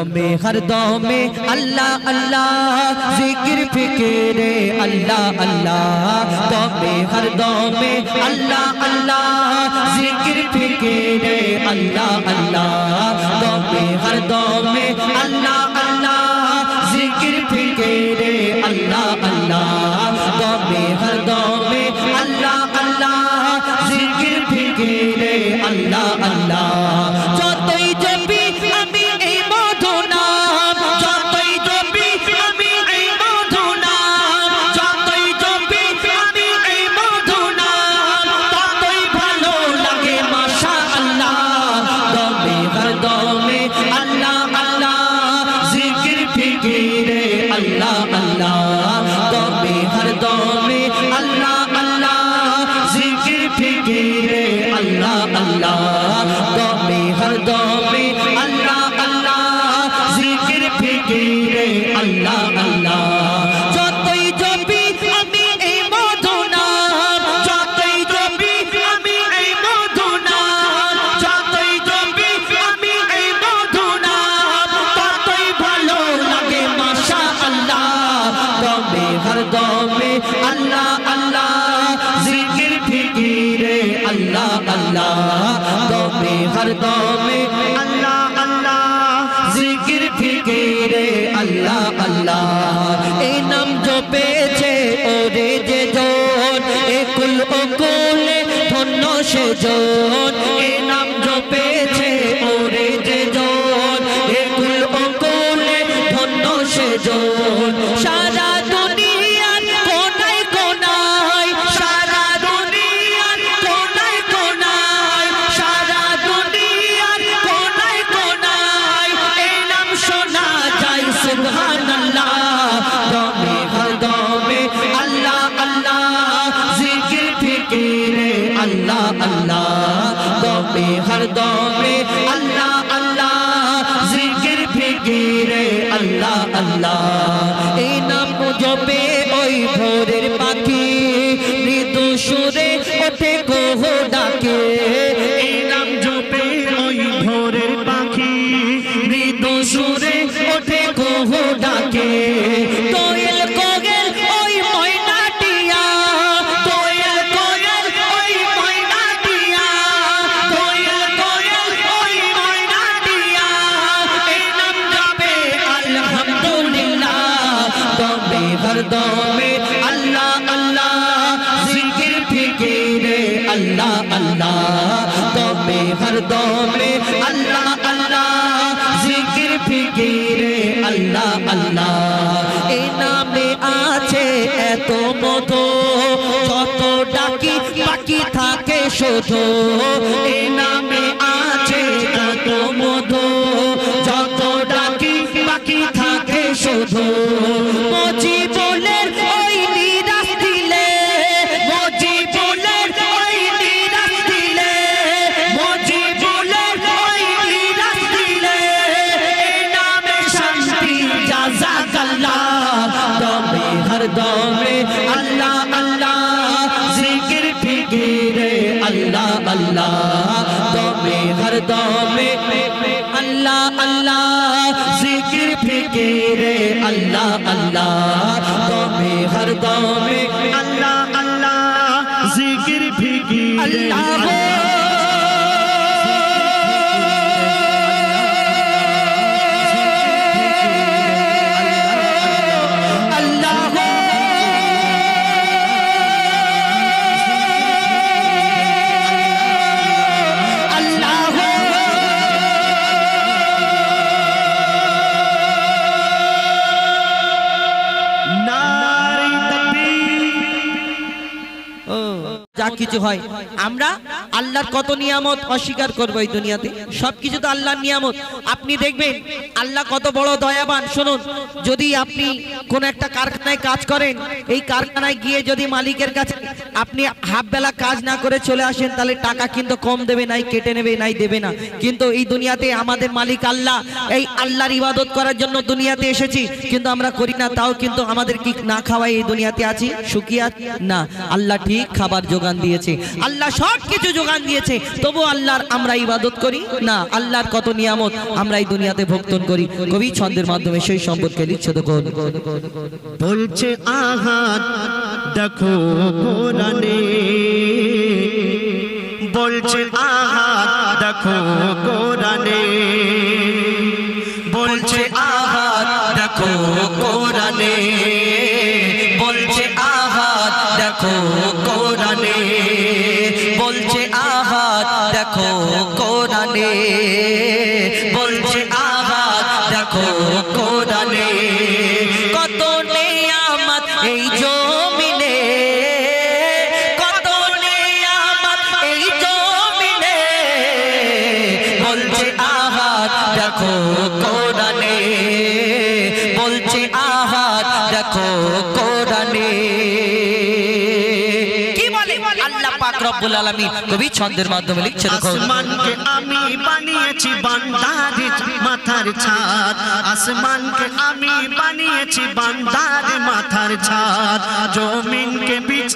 में हर दम में अल्लाह अल्लाह जिक्र फिक्र अल्लाह अल्लाह तो में हर दम में अल्लाह अल्लाह जिक्र फिक्र अल्लाह अल्लाह तो में हर दम में अल्लाह अल्लाह जिक्र फिक्र अल्लाह अल्लाह तो में हर दम में अल्लाह अल्लाह जिक्र फिक्र अल्लाह अल्लाह যতই জপি আমি এই মধু নাম যতই জপি আমি এই মধু নাম যতই জপি আমি এই মধু নাম ততই ভালো লাগে মাশাআল্লাহ দমে হর দমে আল্লাহ আল্লাহ জিকির ফিকির আল্লাহ আল্লাহ দমে হর দমে আল্লাহ আল্লাহ জিকির ফিকির আল্লাহ আল্লাহ দমে হর দমে আল্লাহ আল্লাহ জিকির ফিকির আল্লাহ আল্লাহ যতই জপি আমি এই মধু নাম যতই জপি আমি এই মধু নাম যতই জপি আমি এই মধু নাম ততই ভালো লাগে মাশাআল্লাহ দমে হর দমে আল্লাহ আল্লাহ জিকির ফিকির আল্লাহ আল্লাহ দমে হর দমে আল্লাহ আল্লাহ জিকির ফিকির আল্লাহ আল্লাহ এই নাম জপেছে ওরে যে জন একুল ওকুলে ধন্য সে জন এই নাম জপেছে ওরে যে জন একুল ওকুলে ধন্য সে জন সারা দুনিয়ার কোনায় কোনায় সারা দুনিয়ার কোনায় কোনায় সারা দুনিয়ার কোনায় কোনায় এই নাম শোনা যায় সুবহানাল্লাহ দমে হর দমে আল্লাহ আল্লাহ জিকির ফিকির আল্লাহ আল্লাহ দমে হর দমে আল্লাহ আল্লাহ জিকির ফিকির আল্লাহ আল্লাহ এই নাম জপে ওই ভোরের পাখি মৃদু সুরে ওঠে কোহ ডাকে এই নাম জপে ওই ভোরের পাখি মৃদু সুরে ওঠে কোহ ডাকে কোয়েল কোয়েল ওই ময়নাটিয়া কোয়েল কোয়েল ওই ময়নাটিয়া কোয়েল কোয়েল ওই ময়নাটিয়া এই নাম জপে আলহামদুলিল্লাহ দমে হর দমে আল্লাহ আল্লাহ জিকির ফিকির আল্লাহ আল্লাহ দমে হর দমে আল্লাহ আল্লাহ জিকির ফিকির আল্লাহ আল্লাহ এই নামে আছে এত মধু যত ডাকি বাকি থাকে শুধু এই নামে আছে এত মধু যত ডাকি বাকি থাকে শুধু মুজিবুলের ওই নিরাশ দিলে মুজিবুলের ওই নিরাশ দিলে মুজিবুলের ওই নিরাশ দিলে এই নামে শান্তি জাযাকাল্লাহ দমে হর দমে আল্লাহ আল্লাহ জিকির ফিকির আল্লাহ আল্লাহ দমে হর দমে আল্লাহ আল্লাহ জিকির ফিকির আল্লাহ আল্লাহ দমে হর দমে আল্লাহ আল্লাহ জিকির ফিকির আল্লাহ যা কিছু হয় আমরা আল্লাহর কত নিয়ামত অস্বীকার করব এই দুনিয়াতে সবকিছু তো আল্লাহর নিয়ামত আপনি দেখবেন আল্লাহ কত বড় দয়াবান শুনুন যদি আপনি কোন একটা কারখানায় কাজ করেন এই কারখানায় গিয়ে যদি মালিকের কাছে আপনি হাফ বেলা কাজ না করে চলে আসেন তাহলে টাকা কিন্তু কম দেবে নাই কেটে নেবে নাই দেবে না কিন্তু এই দুনিয়াতে আমাদের মালিক আল্লাহ এই আল্লাহর ইবাদত করার জন্য দুনিয়াতে এসেছি কিন্তু আমরা করি না তাও কিন্তু আমাদের কি না খাওয়াই এই দুনিয়াতে আছি সুখী না আল্লাহ ঠিক খাবার যোগান যোগান দিয়েছে, আল্লাহ সব কিছু যোগান দিয়েছে, তবু আল্লাহর আমরা ইবাদত করি না। আল্লাহর কত নিয়ামত আমরা এই দুনিয়াতে ভোক্তন করি। কবি ছন্দের মাধ্যমে সেই সম্পর্কে লিখছে। দেখুন, বলছে আহাদ দেখো কোরআনে, বলছে আহাদ দেখো কোরআনে, বলছে আহাদ দেখো কোরআনে, বলছে আহাদ দেখো কোরআনে, বলছে আহাদ দেখো কোরআনে, বলছে আহাদ দেখো কোরআনে। কত নিয়ামত এই জমিনে, কত নিয়ামত এই জমিনে, বলছে আহাদ দেখো কোরআনে, বলছে আহাদ দেখো কোরআনে। কি বলে আল্লাহ পাক রব্বুল আলামিন কবি ছন্দের মাধ্যমে লিখছে। দেখো, আসমানকে আমি বানিয়েছি বান্দার মাথার ছাদ, আসমানকে আমি বানিয়েছি বান্দার মাথার ছাদ, জমিনকে বিছ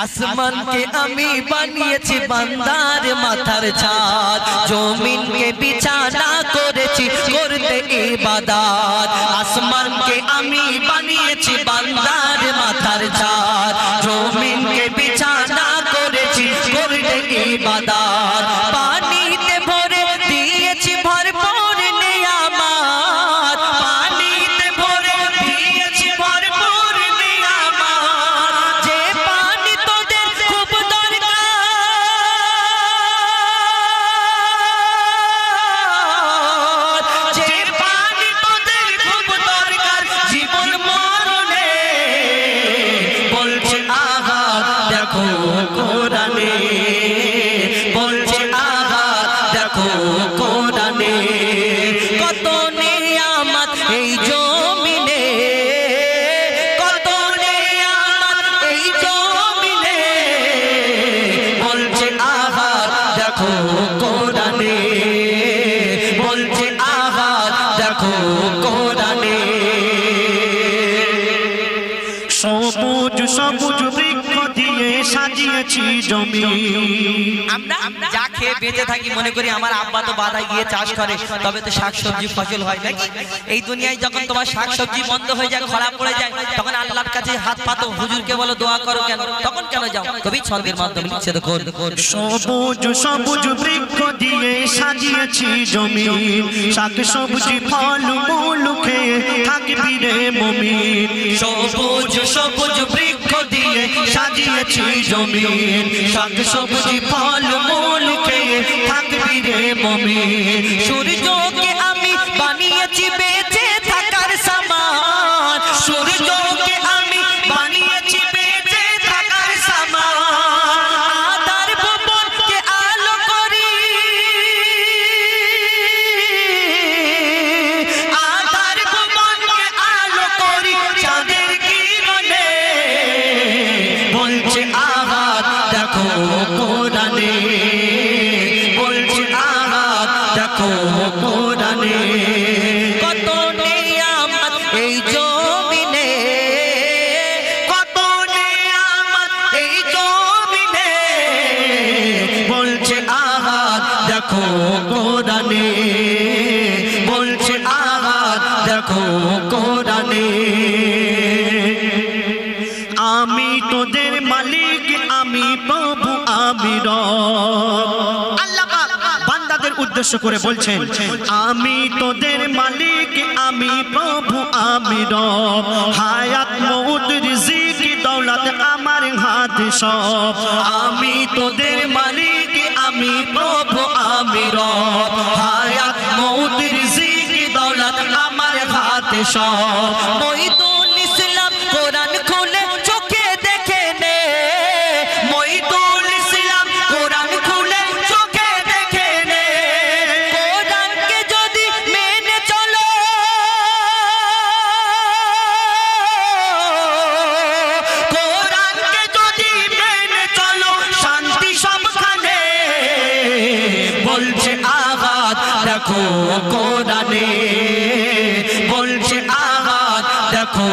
আসমানকে আমি বানিয়েছি বান্দার মাথার ছাদ, জমিনকে বিছানা করেছি করতে ইবাদত। আসমানকে আমি বানিয়েছি বান্দার মাথার ছাদ, জমিনকে বিছানা করেছি করতে ইবাদত। পানিতে ভরে দিয়েছি ভরপুর নিয়ামত, পানিতে ভরে দিয়েছি ভরপুর নিয়ামত। যে পানি তোদের খুব দরকার, যে পানি তোদের খুব দরকার জীবন মরণে, বলছে আহাদ দেখো কোরআনে, বলছে আহাদ দেখো কোরআনে। কত নিয়ামত এই জমিনে, কত নিয়ামত এই জমিনে, বলছে আহাদ দেখো কোরআনে, বলছে আহাদ দেখো কোরআনে। সবুজ সবুজ বৃক্ষ দিয়ে সাজিয়েছি জমি, আমরা যা খেয়ে বেঁচে থাকি মনে করি আমার আব্বা তো বাধায় গিয়ে চাষ করে, তবে তো শাকসবজি ফসল হয় নাকি। এই দুনিয়ায় যখন তোমার শাকসবজি বন্ধ হয়ে যায়, খরা পড়ে যায়, তখন আল্লাহর কাছে হাত পাতো, হুজুরকে বলো দোয়া করো, কেন তখন কেন যাও? কবি ছন্দের মাধ্যমে লিখছে। দেখুন, সবুজ সবুজ বৃক্ষ দিয়ে সাজিয়েছি জমি, শাক সবজি ফল মূল খেয়ে থাকবি রে মুমিন। সবুজ সবুজ বৃক্ষ দিয়ে সাজিয়েছি জমি, শাক সবজি ফল মূল খেয়ে থাকবি রে মুমিন। সূর্যকে আমি বানিয়েছি বেঁচে থাকার সামান, সূর্যকে আমি বানিয়েছি বেঁচে থাকার সামান। আধার ভুবনকে আলো করি, আধার ভুবনকে আলো করি চাঁদের কিরণে, বলছে আহাদ দেখো কোরআনে, বলছে আহাদ দেখো কোরআনে। কত নিয়ামত এই জমিনে, কত নিয়ামত এই জমিনে, বলছে আহাদ দেখো কোরআনে, বলছে আহাদ দেখো কোরআনে। আমি তোদের মালিক, আমি প্রভু, আমি রব। আল্লাহ পাক বান্দাদের উদ্দেশ্য করে বলছেন, আমি তোদের মালিক, আমি প্রভু, আমি রব। হায়াত মউত রিজিক দৌলত আমার হাতে সব। আমি তোদের মালিক, আমি প্রভু, আমি রব। হায়াত মউত রিজিক দৌলত আমার হাতে সব। মহিদুল ইসলাম কোরআন খুলে চোখে দেখে নে, মহিদুল ইসলাম কোরআন খুলে চোখে দেখে নে। কোরআনকে যদি মেনে চলো, কোরআনকে যদি মেনে চলো, শান্তি সবখানে, বলছে আহাদ দেখো কোরআনে, বলছে আহাদ দেখো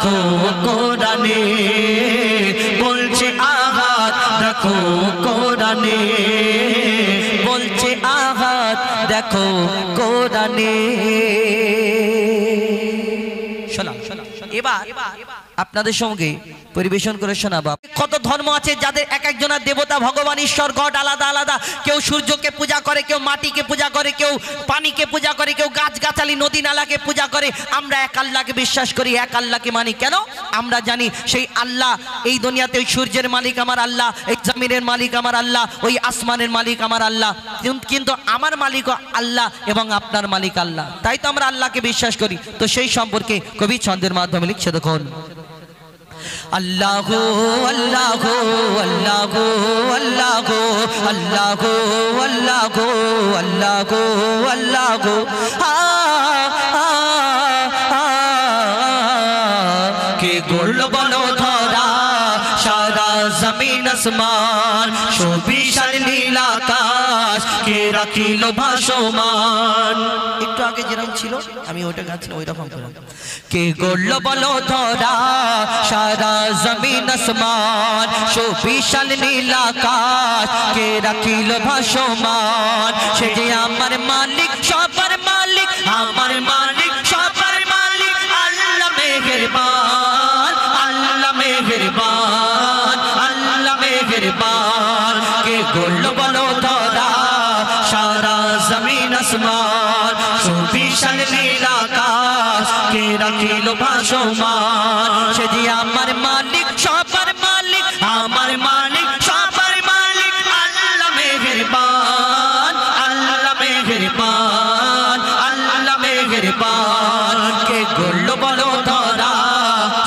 দেখো কোরআনে বলছে আহাদ দেখো কোরআনে বলছে আহাদ দেখো কোরআনে শোনা এবার আপনাদের সঙ্গে পরিবেশন করে শোনাবো। কত ধর্ম আছে যাদের এক একজনের দেবতা ভগবান ঈশ্বর গড আলাদা আলাদা। কেউ সূর্যকে পূজা করে, কেউ মাটিকে পূজা করে, কেউ পানিকে পূজা করে, কেউ গাছগাছালি নদী নালাকে পূজা করে। আমরা এক আল্লাহকে বিশ্বাস করি, এক আল্লাহকে মানি। কেন? আমরা জানি সেই আল্লাহ এই দুনিয়াতে ওই সূর্যের মালিক আমার আল্লাহ, এই জমিনের মালিক আমার আল্লাহ, ওই আসমানের মালিক আমার আল্লাহ, কিন্তু আমার মালিক আল্লাহ এবং আপনার মালিক আল্লাহ। তাই তো আমরা আল্লাহকে বিশ্বাস করি। তো সেই সম্পর্কে কবি ছন্দের মাধ্যমে লিখছে, দেখুন আল্লাহু আল্লাহু আল্লাহু আল্লাহু আল্লাহু আল্লাহু আল্লাহু আল্লাহু কে গড়ল বলো ধরা সারা জমিন আসমান সুবিশাল নীল আকাশ কে রাখিল ভাসমান। একটু আগে যেরকম ছিল আমি ওইটা গাচ্ছিলাম ওই রকম করে। কে গড়ল বলো ধরা সারা জমিন আসমান সুবিশাল নীল আকাশ কে রাখিল ভাসমান। সে যে আমার মালিক সবার মালিক, আমার মালিক সবার মালিক আল্লাহ মেহেরবান, আল্লাহ মেহেরবান, আল্লাহ মেহেরবান। কে গড়ল বলো ধরা সারা জমিন আসমান সুবিশাল নীল আকাশ কে রাখিল ভাসমান। সে যে আমার মালিক সবার মালিক, আমার মালিক সবার মালিক আল্লাহ মেহেরবান, আল্লাহ মেহেরবান, আল্লাহ মেহেরবান। কে গড়ল বলো ধরা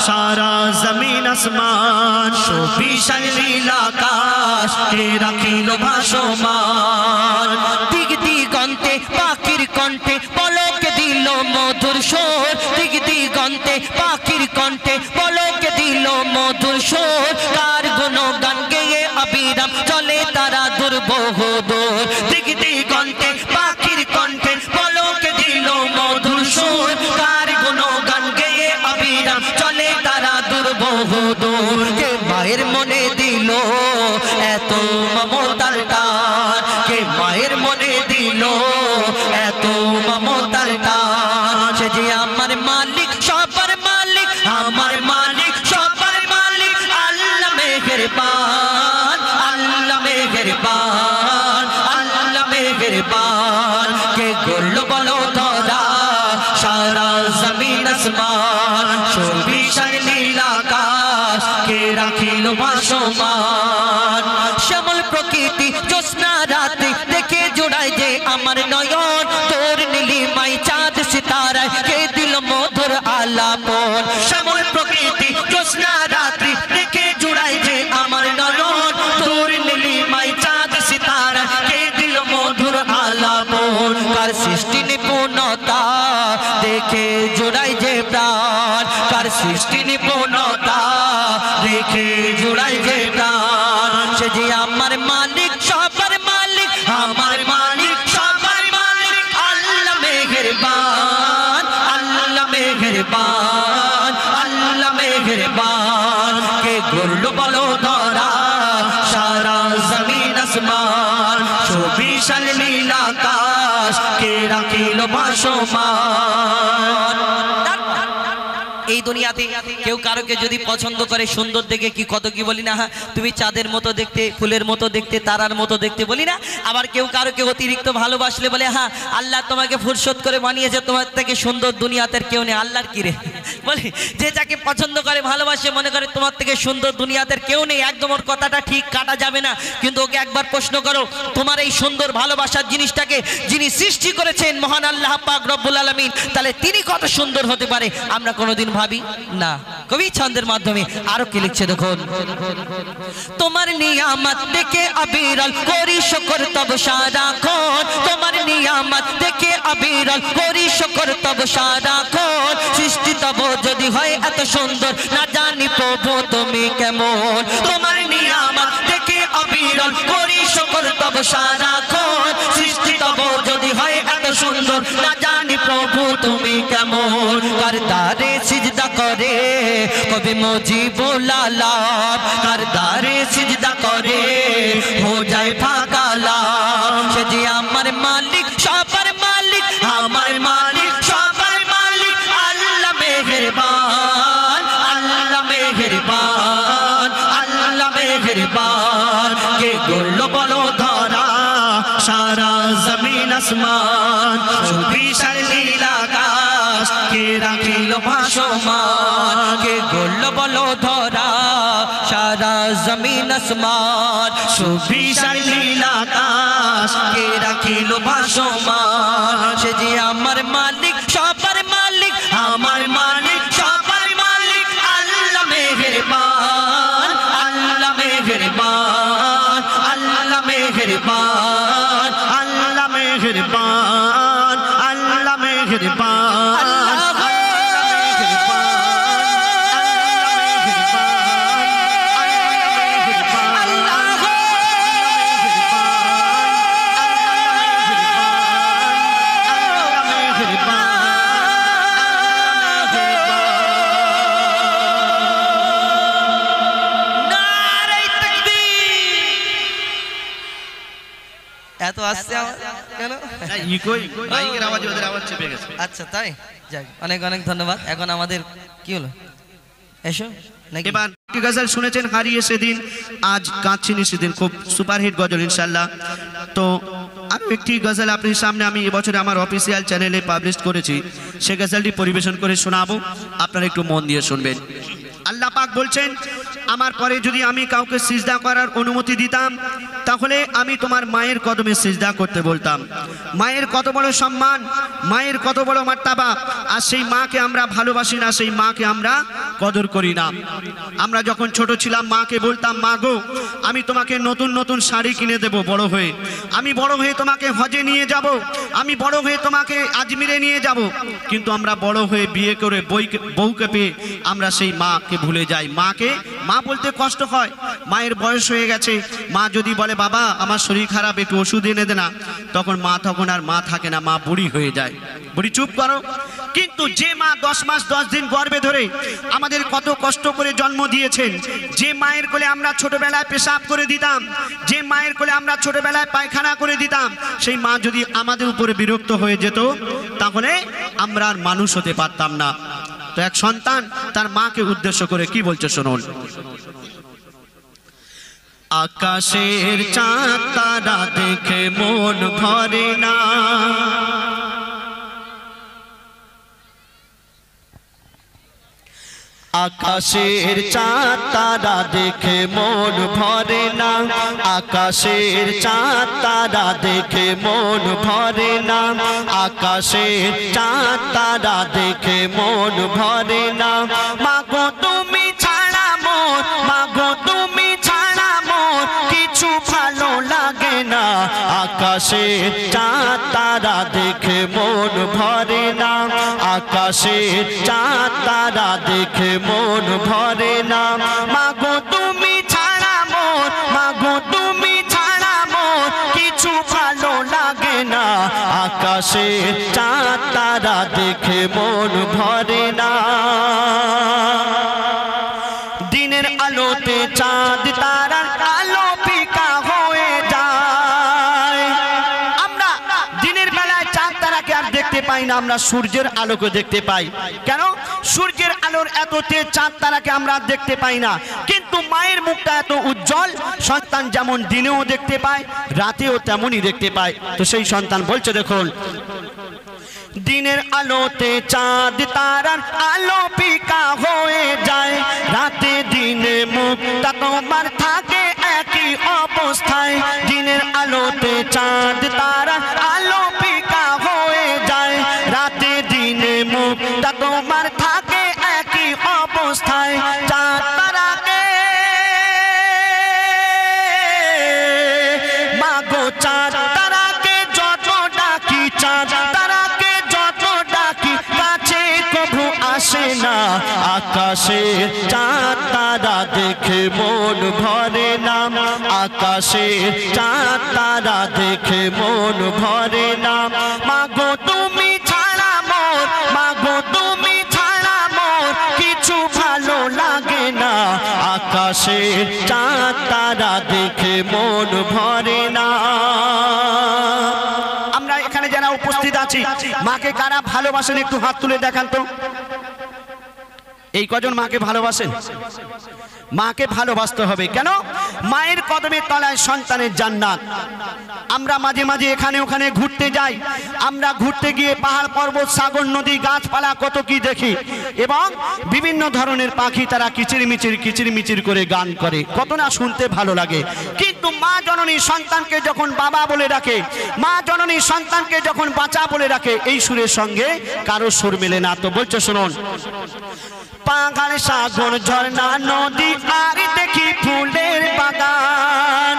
সারা জমিন আসমান সুবিশাল নীল আকাশ কে রাখিল ভাসমান। দিক দিগন্তে পাখির কণ্ঠে পলকে দিল মধুর সুর, দিক দিগন্তে পাখির কণ্ঠে পলকে দিল মধুর সুর। কার গুণগান গেয়ে অবিরাম চলে তারা দুর্বহ দূর, দিক দিগন্তে পাখির কণ্ঠে পলকে দিল মধুর সুর। কার গুণগান গেয়ে অবিরাম চলে তারা দুর্বহ দূর। কে মায়ের মনে দিল এত মমতার টান, কে মায়ের মনে দিল এত মমতার টান। সে যে আমার মালিক সবার মালিক, আমার মালিক সবার মালিক আল্লাহ মেহেরবান, আল্লাহ মেহেরবান, আল্লাহ মেহেরবান। কে গড়ল বলো ধরা সারা জমিন আসমান সুবিশাল নীল আকাশ কে রাখিল ভাসমান। শ্যামল প্রকৃতি জ্যোৎস্না রাতে দেখে জোড়ায় যে আমার নয়ন, তোর নীলিমাই চাঁদ সিতারায় কে দিল মধুর আলাপন। শ্যামল প্রকৃতি জ্যোৎস্না রাত্রি দেখে জোড়ায় যে আমার নয়ন, তোর নীলিমাই চাঁদ সিতারায় কে দিল মধুর আলাপন। কার সৃষ্টি নিপুণতা দেখে জোড়ায় যে প্রাণ, কার সৃষ্টি নিপুণতা দেখে জোড়ায় যে প্রাণ। সে যে আমার মালিক সবার মালিক, আমার মালিক সবার মালিক আল্লাহ মেহেরবান, আল্লাহ মেহেরবান, আল্লাহ মেহেরবান। কে গড়ল বলো ধরা সারা জমিন আসমান সুবিশাল নীল আকাশ কে রাখিল ভাসমান। এই দুনিয়াতে কেউ কারোকে যদি পছন্দ করে সুন্দর দেখে কি কত কি বলি না, হ্যাঁ তুমি চাঁদের মতো দেখতে, ফুলের মতো দেখতে, তারার মতো দেখতে বলি না। আবার কেউ কারোকে অতিরিক্ত ভালোবাসলে বলে হ্যাঁ আল্লাহ তোমাকে ফুরসত করে বানিয়েছে, তোমার থেকে সুন্দর দুনিয়াতে কেউ নেই। আল্লাহর কি রে বলে, যে যাকে পছন্দ করে ভালোবাসে মনে করে তোমার থেকে সুন্দর দুনিয়াতে কেউ নেই। একদম ওর কথাটা ঠিক কাটা যাবে না। কিন্তু ওকে একবার প্রশ্ন করো, তোমার এই সুন্দর ভালোবাসার জিনিসটাকে যিনি সৃষ্টি করেছেন মহান আল্লাহ পাক রব্বুল আলামিন, তাহলে তিনি কত সুন্দর হতে পারে আমরা কোনোদিন ভাবি না। কবি ছন্দের মাধ্যমে আরো কি লিখছে দেখুন, তোমার নিয়ামত দেখে আবিরল করি শুকর তব সারাক্ষণ, তোমার নিয়ামত দেখে আবিরল করি শুকর তব সারাক্ষণ। সৃষ্টি তব যদি হয় এত সুন্দর না জানি প্রভু তুমি কেমন। তোমার নিয়ামত দেখে আবিরল করি শুকর তব সারাক্ষণ। সৃষ্টি তব যদি হয় এত সুন্দর না জানি প্রভু তুমি কেমন। কার তারে সিজদা কর করে কবি মুজিবুল আলম কার দারে সিজদা করে হো যায় ফাঁকা লাম সে যে আমার মালিক সবার মালিক আমার মালিক সবার মালিক আল্লাহ মেহেরবান আল্লাহ মেহেরবান আল্লাহ মেহেরবান কে গড়ল বলো ধরা সারা জমিন আসমান সুবিশাল নীল আকাশ কে রাখিল ভাসমান কে গড়ল বলো ধরা সারা জমিন আসমান সুবিশাল নীল আকাশ কে রাখিল ভাসমান সে যে আমার মালিক সবার মালিক আমার মালিক সবার মালিক আল্লাহ মেহেরবান আল্লাহ মেহেরবান আল্লাহ মেহেরবান আল্লাহ মেহেরবান আল্লাহ মেহেরবান এত আসছে কেন মাইকের আওয়াজে ওদের আওয়াজ চেপে গেছে। আচ্ছা তাই যাক অনেক অনেক ধন্যবাদ। এখন আমাদের কি হলো এসো নাকি এবার একটি গজল শুনেছেন হারিয়ে সেদিন আজ কাঁদছিনি সেদিন খুব সুপারহিট গজল ইনশাআল্লাহ। তো আরও একটি গজল আপনার সামনে আমি এবছরে আমার অফিসিয়াল চ্যানেলে পাবলিশ করেছি, সে গজলটি পরিবেশন করে শোনাবো, আপনারা একটু মন দিয়ে শুনবেন। আল্লাহ পাক বলছেন, আমার পরে যদি আমি কাউকে সিজদা করার অনুমতি দিতাম তাহলে আমি তোমার মায়ের কদমে সিজদা করতে বলতাম। মায়ের কত বড় সম্মান, মায়ের কত বড় মার্তাবা, আর সেই মাকে আমরা ভালোবাসি না, সেই মাকে আমরা কদর করি না। আমরা যখন ছোট ছিলাম মাকে বলতাম, মা গো আমি তোমাকে নতুন নতুন শাড়ি কিনে দেব বড় হয়ে, আমি বড় হয়ে তোমাকে হজে নিয়ে যাব, আমি বড় হয়ে তোমাকে আজমিরে নিয়ে যাব। কিন্তু আমরা বড় হয়ে বিয়ে করে বউকে পেয়ে আমরা সেই মাকে ভুলে যাই। মাকে মা বলতে কষ্ট হয়, মায়ের বয়স হয়ে গেছে, মা যদি বলে বাবা আমার শরীর খারাপ একটু ওষুধ এনে দে না, তখন আর মা থাকে না, মা বুড়ি হয়ে যায়। বুড়ি চুপ করো। কিন্তু যে মা 10 মাস 10 দিন গর্ভে ধরে আমাদের কত কষ্ট করে জন্ম দিয়েছেন, যে মায়ের কোলে আমরা ছোটবেলায় পেশাব করে দিতাম, যে মায়ের কোলে আমরা ছোটবেলায় পায়খানা করে দিতাম, সেই মা যদি আমাদের উপরে বিরক্ত হয়ে যেত তাহলে আমরা আর মানুষ হতে পারতাম না। তো এক সন্তান তার মাকে উদ্দেশ্য করে কি বলছে শুনুন। আকাশের চাঁদ তারা দেখে মন ভরে না, আকাশের চাঁদ তারা দেখে মন ভরে না, আকাশের চাঁদ তারা দেখে মন ভরে না, আকাশের চাঁদ তারা দেখে মন ভরে না। মাগো তুমি ছাড়া মোর, মাগো তুমি ছাড়া মোর কিছু ভালো লাগে না, আকাশের চাঁদ তারা দেখে মন ভরে না, আকাশের চাঁদ তারা দেখে মন ভরে না। মাগো তুমি ছাড়া মোর, মাগো তুমি ছাড়া মোর কিছু ভালো লাগে না, আকাশের চাঁদ তারা দেখে মন ভরে না। দিনের আলোতে চাঁদ তারার আলো ফিকা হয়ে যায়। আমরা দিনের বেলায় চাঁদ তারাকে আর দেখতে পাই না, আমরা সূর্যের আলোকে দেখতে পাই। কেন? সূর্যের আলোর এত তেজ, চাঁদ তারাকে আমরা দেখতে পাই না। কিন্তু মায়ের মুখটা এত উজ্জ্বল, সন্তান যেমন দিনেও দেখতে পায় রাতেও তেমনই দেখতে পায়। তো সেই সন্তান বলছে দেখুন, দিনের আলোতে চাঁদ তারার আলো ফিকা হয়ে যায়, রাতে দিনে মুখটা তোমার থাকে একই অবস্থায়। দিনের আলোতে চাঁদ তারার আলো ফিকা হয়ে যায়, রাতে দিনে মুখটা তোমার থাকে একই অবস্থায়। চাঁদ তারাকে মাগো চাঁদ তারাকে যত ডাকি, চাঁদ তারাকে যত ডাকি কাছে কভু আসে না, আকাশের চাঁদ তারা দেখে মন ভরে না, আকাশের চাঁদ তারা দেখে মন ভরে না। মাগো তুমি ছাড়া মোর, মাগো তুমি ছাড়া মোর কিছু চাঁদ তারা দেখে মন ভরে না। আমরা এখানে যারা উপস্থিত আছি, মাকে কারা ভালোবাসেন একটু হাত তুলে দেখান তো। এই কজন মাকে ভালোবাসেন? মাকে ভালোবাসতে হবে। কেন? মায়ের কদমের তলায় সন্তানের জান্নাত। আমরা মাঝে মাঝে এখানে ওখানে ঘুরতে যাই, আমরা ঘুরতে গিয়ে পাহাড় পর্বত সাগর নদী গাছপালা কত কি দেখি, এবং বিভিন্ন ধরনের পাখি তারা কিচিরমিচির করে গান করে, কত না শুনতে ভালো লাগে। কিন্তু মা জননী সন্তানকে যখন বাবা বলে ডাকে, মা জননী সন্তানকে যখন বাঁচা বলে ডাকে, এই সুরের সঙ্গে কারো সুর মেলে না। তো বলছে শুনুন, পাহাড় সাগর ঝর্ণা নদী আর দেখি ফুলের বাগান,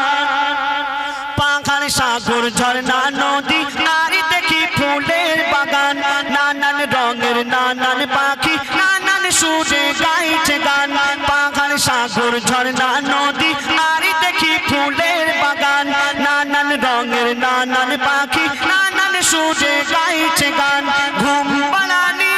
পাহাড় সাগর ঝর্ণা নদী আর দেখি ফুলের বাগান, নানান রঙের নানান পাখি নানান সুরে গাইছে গান, পাহাড় সাগর ঝর্ণা নদী আর দেখি ফুলের বাগান, নানান রঙের নানান পাখি নানান সুরে গাইছে গান। ঘুম পাড়ানি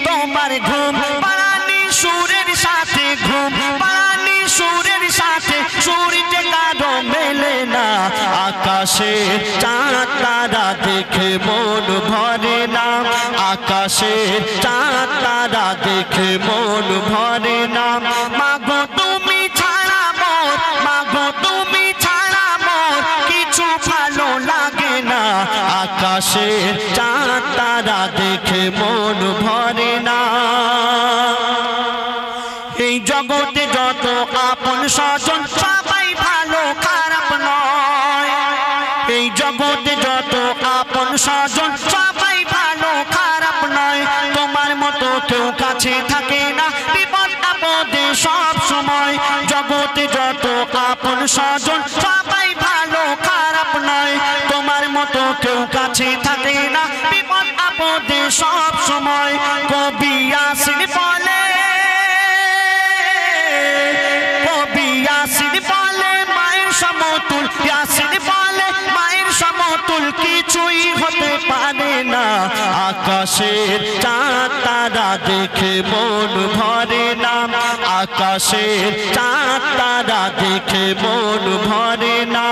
তোমার ঘুম পাড়ানি সুরের সাথে, ঘুম পাড়ানি সুরের সাথে সুরতে কারো মেলে না। আকাশে চাঁদ তারা দেখে মন ভরে না, আকাশে চাঁদ তারা দেখে মন ভরে না। মাগো তুমি ছাড়া মোর, মাগো তুমি ছাড়া মোর কিছু ভালো লাগে না। আকাশে চাঁদ তারা দেখে মন ভরে না। এই জগতে যত আপন স্বজন সবাই ভালো খারাপ নয়, এই জগতে যত আপন স্বজন সবাই ভালো খারাপ নয়। তোমার মতো কেউ কাছে থাকে না বিপদ আপদে সব সময়, জগতে যত আপন স্বজন সবাই ভালো খারাপ নয়। তোমার মতো কেউ কাছে থাকে না বিপদ আপদে সব সময়। কবি আসিন বলে, কবি আসিন বলে মায়ের সমতুল, আসিন বলে মায়ের সমতুল কিছুই হতে পারে না। আকাশের চাঁদ তারা দেখে মন ভরে না, আকাশের চাঁদ তারা দেখে মন ভরে না।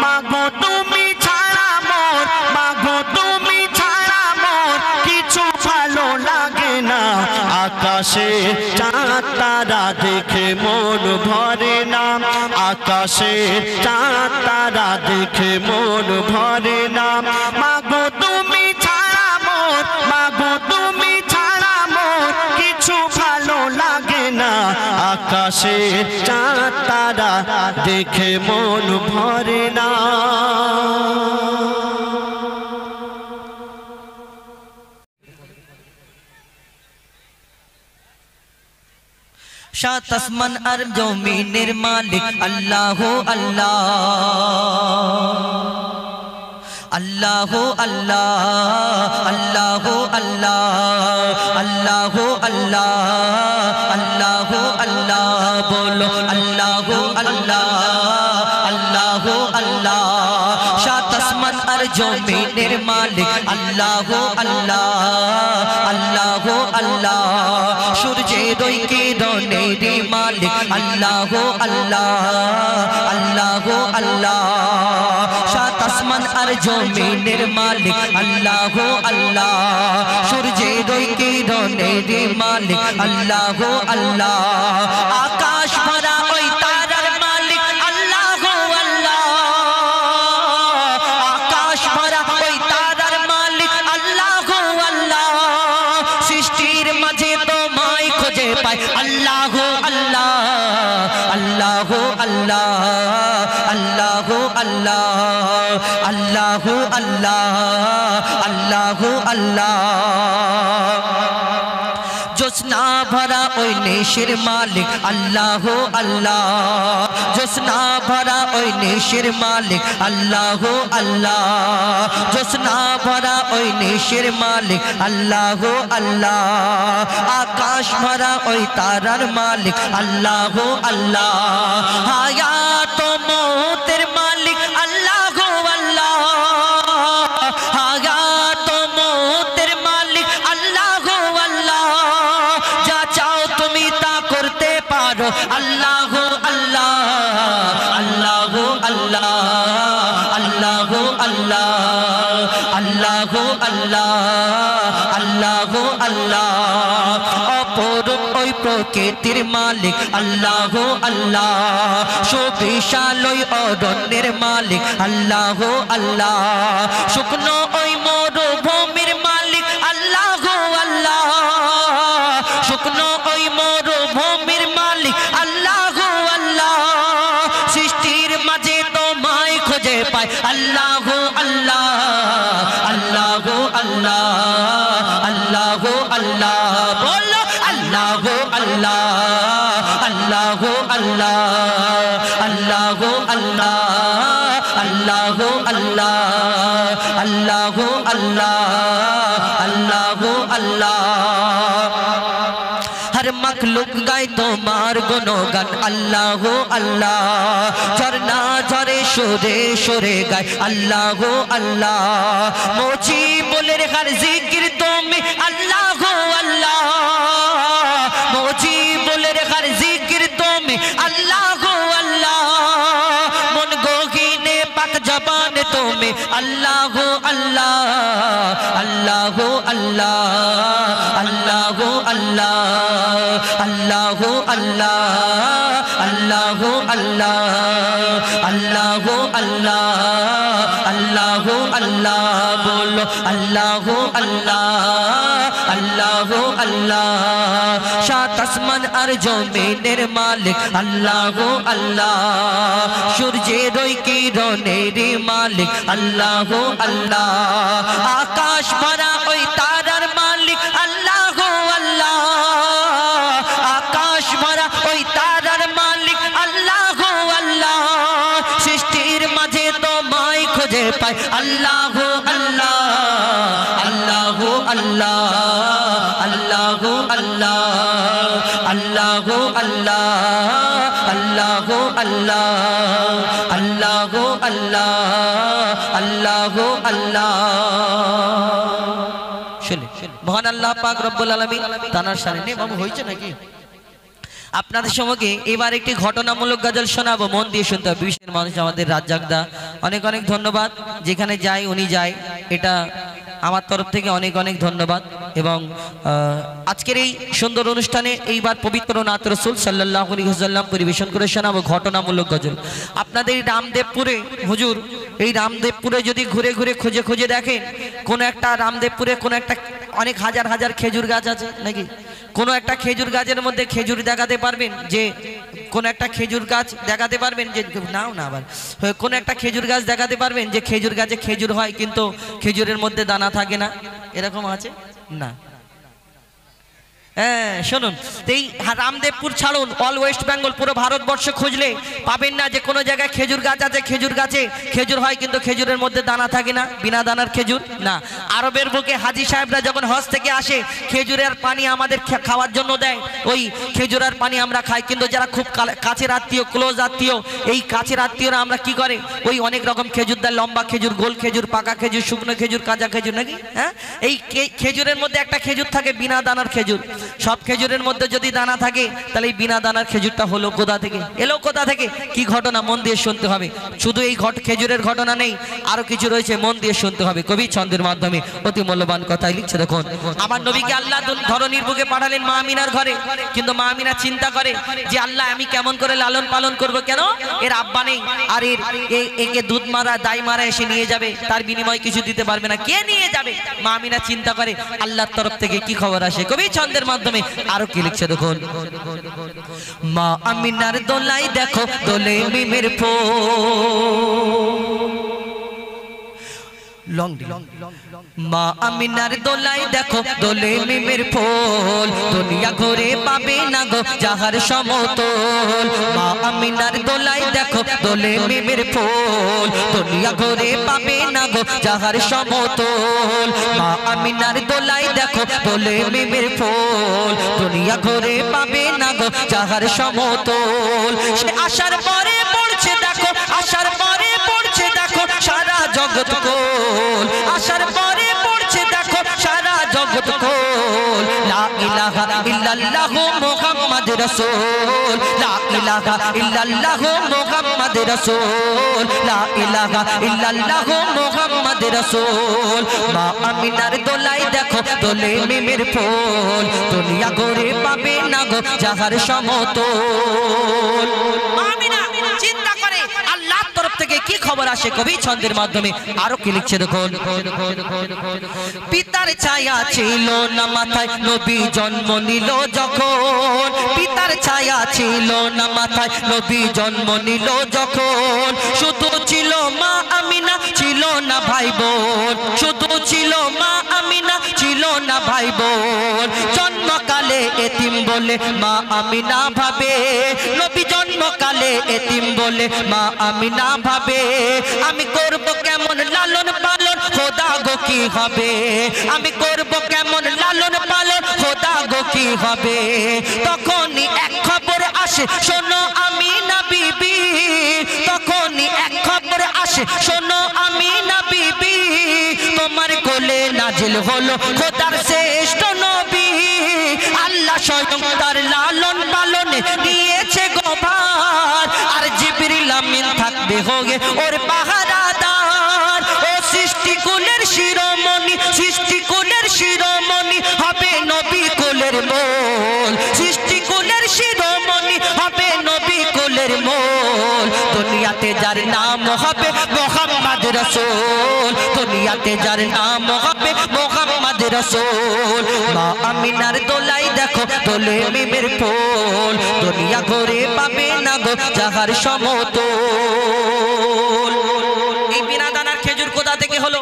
মাগো তুমি ছাড়া মোর, মাগো তুমি ছাড়া মোর কিছু ভালো লাগে না। আকাশের চাঁদ তারা দেখে মন ভরে না, আকাশের চাঁদ তারা দেখে মন ভরে না। মাগো তুমি ছাড়া মোর, মাগো তুমি ছাড়া মোর কিছু ভালো লাগে না। আকাশের চাঁদ তারা দেখে মন ভরে না। সাত আসমান আর জমিনের মালিক আল্লাহ আল্লাহ, আল্লাহ আল্লাহ, আল্লাহ আল্লাহ, আল্লাহ আল্লাহ, আল্লাহ আল্লাহ, বলো আল্লাহ আল্লাহ, আল্লাহ আল্লাহ। সাত আসমান আর জমিনের মালিক আল্লাহ আল্লাহ, আল্লাহ আল্লাহ। সূর্যের ওই কিরণের মালিক আল্লাহ আল্লাহ, আল্লাহ আল্লাহ। সাত আসমান আর জমিনের মালিক আল্লাহ আল্লাহ, সূর্যের ওই কিরণের মালিক আল্লাহ আল্লাহ। আকাশ ভরা ওই তারার মালিক আল্লাহ আল্লাহ, আকাশ ভরা ওই তারার মালিক আল্লাহ আল্লাহ। সৃষ্টির মাঝে তোমায় খুঁজে পাই আল্লাহ আল্লাহ, আল্লাহ আল্লাহ, আল্লাহ আল্লাহ, আল্লাহ আল্লাহ, আল্লাহ আল্লাহ। জোসনা ভরা ওই নেশের মালিক আল্লাহ আল্লাহ, জোসনা ভরা ওই নেশের মালিক আল্লাহ আল্লাহ, জোসনা ভরা ওই নেশের মালিক আল্লাহ আল্লাহ। আকাশ ভরা ওই তারার মালিক আল্লাহ আল্লাহ, হায়াত মৌতের মালিক আল্লাহ আল্লাহ, হায়াত মৌতের মালিক আল্লাহ আল্লাহ। যা চাও তুমি তা করতে আল্লাহ আল্লাহ আল্লাহ আল্লাহ আল্লাহ অপরূপ ওই প্রকৃতির মালিক আল্লাহ আল্লাহ সুবিশাল ওই অরণ্যের মালিক আল্লাহ আল্লাহ শুকনো ওই মরুভূমির মালিক আল্লাহ আল্লাহ শুকনো ওই মরুভূমির মালিক আল্লাহ আল্লাহ সৃষ্টির মাঝে তোমায় খুঁজে পায় আল্লাহ আল্লাহ আল্লাহ আল্লাহ আল্লাহ আল্লাহ বলো আল্লাহ আল্লাহ আল্লাহ আল্লাহ আল্লাহ আল্লাহ আল্লাহ আল্লাহ আল্লাহ আল্লাহ আল্লাহ আল্লাহ हर मखलूक गाय तुम्हार गुणगान अल्लाह अल्लाह झरना झरे सुरे सुरे गाय अल्लाह अल्लाह मोची बोले हर जिक्र तुम्हें अल्लाह अल्लाह मोची बोले हर जिक्र तुम्हें अल्लाह अल्लाह मन गोगिने पक जबान तुम्हें अल्लाह अल्लाह अल्लाह अल्लाह अल्लाह अल्लाह अल्लाह अल्लाह अल्लाह अल्लाह अल्लाह अल्लाह अल्लाह बोलो अल्लाह अल्लाह अल्लाह अल्लाह सात आसमान और जमीনের मालिक अल्लाह अल्लाह सूर्যের ওই কিরণের मालिक अल्लाह अल्लाह आकाश भरा ওই তারার मालिक अल्लाह अल्लाह आकाश भरा ওই তারার मालिक अल्लाह अल्लाह सृष्टिर माझे তোমায় খুঁজে পাই अल्लाह अल्लाह अल्लाह अल्लाह अल्लाह अल्लाह अल्लाह अल्लाह अल्लाह अल्लाह अल्लाह अल्लाह अल्लाह শুনে মহান আল্লাহ পাক রব্বুল আলামিন তানার শানে নে বাবু হইছে নাকি আপনাদের সঙ্গে এবার একটি ঘটনামূলক গজল শোনাবো মন দিয়ে শুনতে হবে বিশেষ মানুষ আমাদের রাজ্জাকদা অনেক অনেক ধন্যবাদ যেখানে যাই উনি যায় এটা আমার তরফ থেকে অনেক অনেক ধন্যবাদ এবং আজকের এই সুন্দর অনুষ্ঠানে এইবার পবিত্র নাত রাসূল সাল্লাল্লাহু আলাইহি ওয়াসাল্লাম পরিবেশন করে শোনাবো ঘটনামূলক গজল আপনাদের এই রামদেবপুরে হুজুর এই রামদেবপুরে যদি ঘুরে ঘুরে খুঁজে খুঁজে দেখেন কোন একটা রামদেবপুরে কোন একটা অনেক হাজার হাজার খেজুর গাছ আছে নাকি কোন একটা খেজুর গাছের মধ্যে খেজুর দেখাতে পারবেন যে কোন একটা খেজুর গাছ দেখাতে পারবেন যে নাও না আবার কোন একটা খেজুর গাছ দেখাতে পারবেন যে খেজুর গাছে খেজুর হয় কিন্তু খেজুরের মধ্যে দানা থাকে না এরকম আছে না হ্যাঁ শুনুন এই রামদেবপুর ছাড়ুন অল ওয়েস্ট বেঙ্গল পুরো ভারতবর্ষ খুঁজলে পাবেন না যে কোনো জায়গায় খেজুর গাছ আছে খেজুর গাছে খেজুর হয় কিন্তু খেজুরের মধ্যে দানা থাকে না বিনা দানার খেজুর না আরবের বুকে হাজী সাহেবরা যখন হজ থেকে আসে খেজুরের পানি আমাদের খাওয়ার জন্য দেয় ওই খেজুরের পানি আমরা খাই কিন্তু যারা খুব কাছের আত্মীয় ক্লোজ আত্মীয় এই কাছের আত্মীয়রা আমরা কি করে ওই অনেক রকম খেজুর দেয় লম্বা খেজুর গোল খেজুর পাকা খেজুর শুকনো খেজুর কাঁচা খেজুর নাকি হ্যাঁ এই খেজুরের মধ্যে একটা খেজুর থাকে বিনা দানার খেজুর সব খেজুরের মধ্যে যদি দানা থাকে তাহলে এই বিনা দানার খেজুরটা হলো কোথা থেকে এলো কোথা থেকে কি ঘটনা মন দিয়ে শুনতে হবে শুধু এই খেজুরের ঘটনা নেই আরো কিছু রয়েছে মন দিয়ে শুনতে হবে কবি ছন্দের মাধ্যমে অতি মূল্যবান কথাই লিখছে দেখুন আমার নবীকে আল্লাহ ধরনীর বুকে পাঠালেন মা আমিনার ঘরে কিন্তু মা আমিনা চিন্তা করে যে আল্লাহ আমি কেমন করে লালন পালন করব কেন এর আব্বা নেই আর একে দুধ মারা দাই মারা এসে নিয়ে যাবে তার বিনিময়ে কিছু দিতে পারবে না কে নিয়ে যাবে মা আমিনা চিন্তা করে আল্লাহর তরফ থেকে কি খবর আসে কবি ছন্দের মাধ্যমে আরো কি লিখছে দেখুন মা আমিনার দোলাই দেখো দোলে মিমের ফুল মা আমিনার দোলাই দেখো দোলে মিমের ফুল দুনিয়া ঘুরে পাবে না গো যাহার সমতল মা আমিনার দোলাই দেখো দোলে মিমের ফুল দুনিয়া ঘুরে পাবে না গো যাহার সমতল মা আমিনার দোলাই দেখো দোলে মিমের ফুল দুনিয়া ঘুরে পাবে না গো যাহার সমতল সে আসার পরে পড়ছে দেখো আসার পরে পড়ছে দেখো সারা জগৎ কোল আসার পরে পড়ছে দেখো সারা জগৎ কোল লা ইলাহা ইল্লাল্লাহু মুহাম্মাদুর রাসূল লা ইলাহা ইল্লাল্লাহ মুহাম্মাদুর রাসূল লা ইলাহা ইল্লাল্লাহ মুহাম্মাদুর রাসূল মা আমিনার দোলাই দেখো দোলে মিমের ফুল দুনিয়া ঘুরে পাবে না গো যাহার সমতল। আমিনা চিন্তা করে আল্লাহর তরফ থেকে কি খবর আসে কবি ছন্দের মাধ্যমে আরো কি লিখছে দেখুন। পিতার ছায়া ছিল না মাথায় নবী জন্ম নিল যখন, পিতার ছায়া ছিল না মাথায় নবী জন্ম নিল যখন, শুধু ছিল মা আমিনা ছিল না ভাই বোন, শুধু ছিল মা আমিনা ছিল না ভাই বোন, জন্মকালে এতিম বলে মা আমিনা ভাবে, নবী জন্মকালে এতিম বলে মা আমিনা ভাবে, আমি করব কেমন লালন পালন খোদা গো কি হবে, আমি করব কেমন লালন পালন খোদা গো কি হবে, তখনই এক খবর আসে শোনো আমিনা বিবি, তখনই এক খবর আসে শোনো আমিনা বিবি, তোমার কোলে নাজিল হলো খোদার শ্রেষ্ঠ নবী, আল্লাহ স্বয়ং তার লালন পালনে দিয়েছে গোভার, আর জিবরিল আমিন থাকবে হোগে ওর পাহারাদার, ও সৃষ্টিকুলের শিরোমণি সৃষ্টিকুলের শিরোমণি হবে নবী কুলের মোল, সৃষ্টিকুলের শিরোমণি হবে নবী কুলের মোল, দুনিয়াতে যার নাম হবে মুহাম্মদ রাসূল, দুনিয়াতে যার নাম হবে মুহাম্মদ রাসূল, মা আমিনার দোলাই দেখো দোলে মিমের ফুল, দুনিয়া ঘুরে পাবে না গো যাহার সমতল। এই বিনা দানার খেজুর কোথা থেকে হলো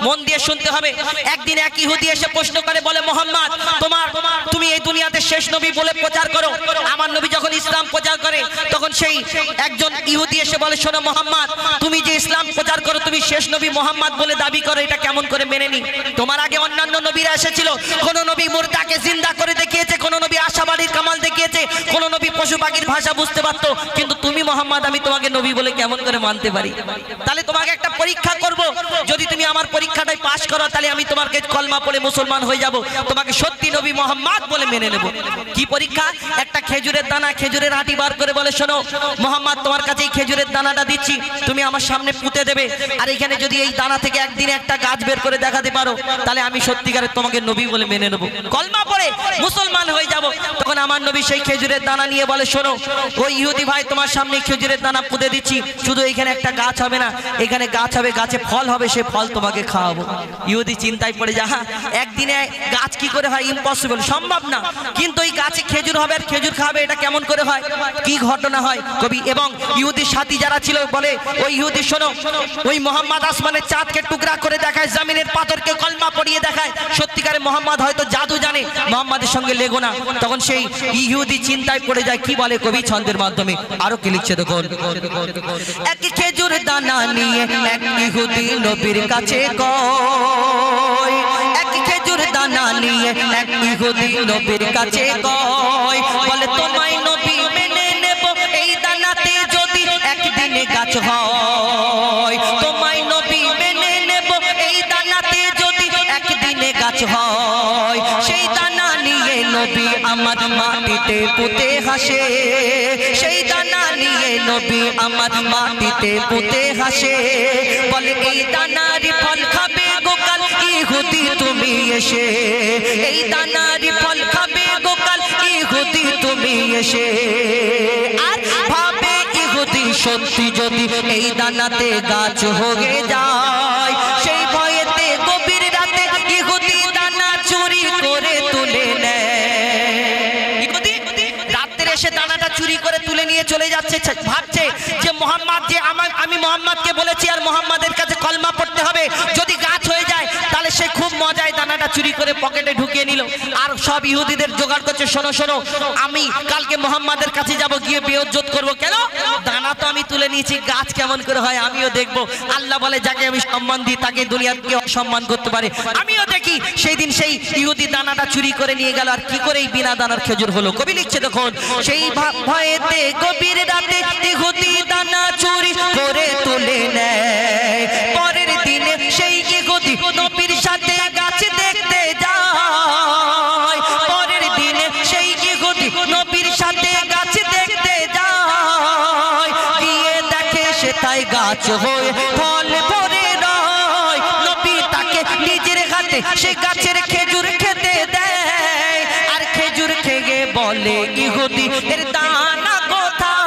মন দিয়ে শুনতে হবে। একদিন এক ইহুদি এসে প্রশ্ন করে বলে মোহাম্মদ তুমি এই দুনিয়াতে শেষ নবী বলে প্রচার করো, আমার নবী যখন ইসলাম প্রচার করে তখন সেই একজন ইহুদি এসে বলে শোনো মোহাম্মদ তুমি যে ইসলাম প্রচার করো তুমি শেষ নবী মোহাম্মদ বলে দাবি করো, এটা কেমন করে মেনে নি, তোমার আগে অন্যান্য নবীরা এসেছিল, কোন নবী মুর্দাকে জিন্দা করে দেখিয়েছে, কোন নবী আশাবাড়ির কামাল দেখিয়েছে, কোন নবী পশু পাখির ভাষা বুঝতে পারতো, কিন্তু তুমি মোহাম্মদ আমি তোমাকে নবী বলে কেমন করে মানতে পারি, তাহলে তোমাকে একটা পরীক্ষা করব, যদি তুমি আমার পরীক্ষাটাই পাশ করো তাহলে আমি তোমাকে কলমা পড়ে মুসলমান হয়ে যাব, তোমাকে সত্যি নবী মোহাম্মদ বলে মেনে নেব। কি পরীক্ষা? একটা খেজুরের দানা খেজুরের আটি বার করে বলে শোনো মোহাম্মদ তোমার কাছে এই খেজুরের দানাটা দিচ্ছি, তুমি আমার সামনে পুঁতে দেবে, আর এখানে যদি এই দানা থেকে একদিনে একটা গাছ বের করে দেখাতে পারো তাহলে আমি সত্যিকারের তোমাকে নবী বলে মেনে নেব, কলমা পড়ে মুসলমান হয়ে যাব। তখন আমার নবী সেই খেজুরের দানা নিয়ে বলে শোনো ওই ইহুদি ভাই তোমার সামনে খেজুরের দানা পুঁতে দিচ্ছি, শুধু এখানে একটা গাছ হবে না, এখানে গাছ হবে, গাছে ফল হবে, সে ফল তোমাকে খাওয়াবো। ইহুদি চিন্তায় পড়ে যা, একদিনে গাছ কি করে হয়, ইম্পসিবল, সম্ভব না, কিন্তু এই গাছে খেজুর হবে আর খেজুর খাবে, এটা কেমন করে হয়, কি ঘটনা হয় কবি। এবং ইহুদির সাথী যারা ছিল বলে ওই ইহুদি শোনো ওই মোহাম্মদ আসমানের চাঁদকে টুকরা করে দেখায়, জমিনের পাথরকে কলমা পড়িয়ে দেখায়, সত্যিকারে মোহাম্মদ হয়তো জাদু জানে, মোহাম্মদের সঙ্গে লেগো না। তখন সেই ইহুদি চিন্তায় পড়ে যায়, কি বলে কবি ছন্দের মাধ্যমে আরো কি লিখছে দেখুন। এক খেজুর দানা নিয়ে এক ইহুদি নবীর কাছে কয়, এক খেজুর দানা নিয়ে এক ইহুদি নবীর কাছে কয়, বলে তোমায় নবী মেনে নেব এই দানাতে যদি একদিনে গাছ হয়, তোমায় নবী মেনে নেব এই দানাতে যদি একদিনে গাছ হয়, সেই দানা নিয়ে নবী আমার মাটিতে পুঁতে হাসে, সেই দানা নিয়ে নবী আমার মাটিতে পুঁতে হাসে, বলে এই দানারই ফল খাবে গোকাল ইহুদি তুমি এসে, এই দানারই ফল খাবে গোকাল ইহুদি তুমি এসে, আর ভাবে ইহুদি সত্যি যদি এই দানাতে গাছ হয়ে যায়, সেই ভয়েতে গভীর রাতে ইহুদি দানা চুরি করে তুলে নেয়, ইহুদি রাত্রে এসে দানাটা চুরি করে তুলে নিয়ে চলে যাচ্ছে, ভাবছে যে মোহাম্মদ যে আমি মোহাম্মদকে বলেছি আর মোহাম্মদের কাছে কলমা পড়তে হবে, যদি গাছ হয়ে যায় তাহলে সে খুব মজায় দানাটা চুরি করে পকেটে ঢুকিয়ে নিল, আর সব ইহুদিদের জোগাড় করছে শোনো শোনো আমি কালকে মোহাম্মদের কাছে যাব, গিয়ে বেইজ্জত করব, কেন দানা তো আমি তুলে নিয়েছি, গাছ কেমন করে হয় আমিও দেখব, আল্লাহ বলে যাকে আমি সম্মান দিই তাকে দুনিয়াকে অসম্মান করতে পারে, আমিও দেখি। সেই দিন সেই ইহুদি দানাটা চুরি করে নিয়ে গেল, আর কি করে এই বিনা দানার খেজুর হলো কবি লিখছে দেখুন। সেই ভয়েতে গভীর রাতে ইহুদি দানা চুরি করে তুলে নেয়, পরের দিনে সেই ইহুদি নবীর সাথে গাছ দেখতে যায়, পরের দিনে সেই ইহুদি নবীর সাথে গাছ হয়ে ফল ভরে রয় নবী তাকে নিজের হাতে সে গাছের খেজুর খেতে দেয় আর খেজুর খেয়ে বলে ইহুদি এর দানা কোথায়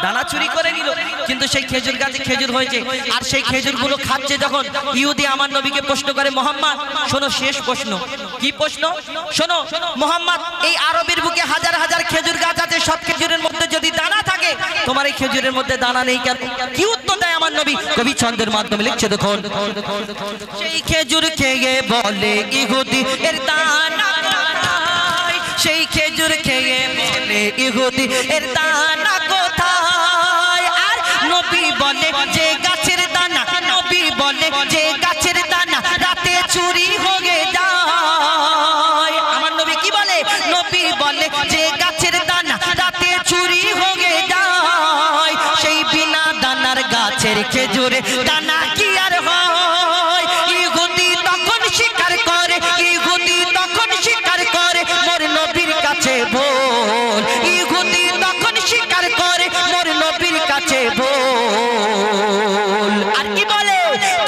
দানা চুরি করে নিল কিন্তু সেই খেজুর গাছে খেজুর হয়েছে আর সেই খেজুরগুলো খাচ্ছে যখন ইহুদি আমার নবীকে প্রশ্ন করে মোহাম্মদ শোনো শেষ প্রশ্ন কি প্রশ্ন শোনো মোহাম্মদ এই আরবের বুকে হাজার হাজার খেজুর গাছ আছে সব খেজুরের মধ্যে যদি দানা থাকে তোমার এই খেজুরের মধ্যে দানা নেই কেন কি উত্তর দেয় আমার নবী কবি ছন্দের মাধ্যমে লিখছে দেখুন সেই খেজুর খেয়ে বলে ইহুদি এর দানা কোথায় সেই খেজুর খেয়ে বলে ইহুদি এর দানা কোথায় আর নবী বলে যে গাছের দানা নবী বলে যে গাছের দানা রাতে চুরি হয়ে যায় আমার নবী কি বলে নবী বলে যে গাছের দানা রাতে চুরি হয়ে যায় সেই বিনা দানার গাছের খেজুরে দানা কি আর হয় ইহুদি তখন স্বীকার করে ইহুদি তখন স্বীকার করে মোর নবীর কাছে বল ইহুদি তখন স্বীকার করে মোর নবীর কাছে বল আর কি বলে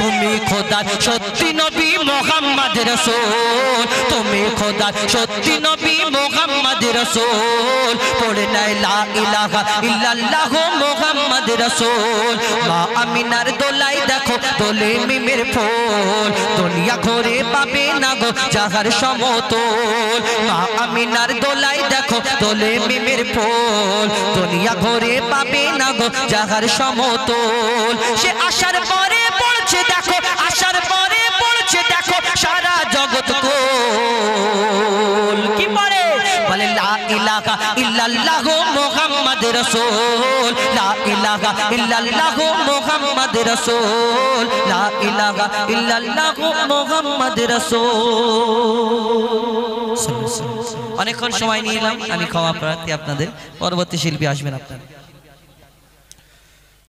তুমি খোদার সত্যি নবী মুহাম্মদ রাসূল তুমি খোদার সত্যি নবী মুহাম্মদ রাসূল পড়ে নাই লা ইলাহা ইল্লাল্লাহ মুহাম্মদ রাসূল মা আমিনার দোলাই দেখো দোলে মিমের ফুল দুনিয়া ঘুরে পাবে না গো যাহার সমতল মা আমিনার দোলাই দেখো দোলে মিমের ফুল দুনিয়া ঘুরে পাবে না গো যাহার সমতল সে আসার পরে পড়ছে দেখো আসার পরে পড়ছে দেখো সারা জগৎ কোল কি পড়ে বলে লা ইলাহা ইল্লাল্লাহ মুহাম্মদ রাসূল লা ইলাহা ইল্লাল্লাহ মুহাম্মদ রাসূল লা ইলাহা ইল্লাল্লাহ মুহাম্মদ রাসূল অনেকক্ষণ সময় নিয়ে এলাম আমি ক্ষমা প্রার্থী আপনাদের পরবর্তী শিল্পী আসবেন আপনারা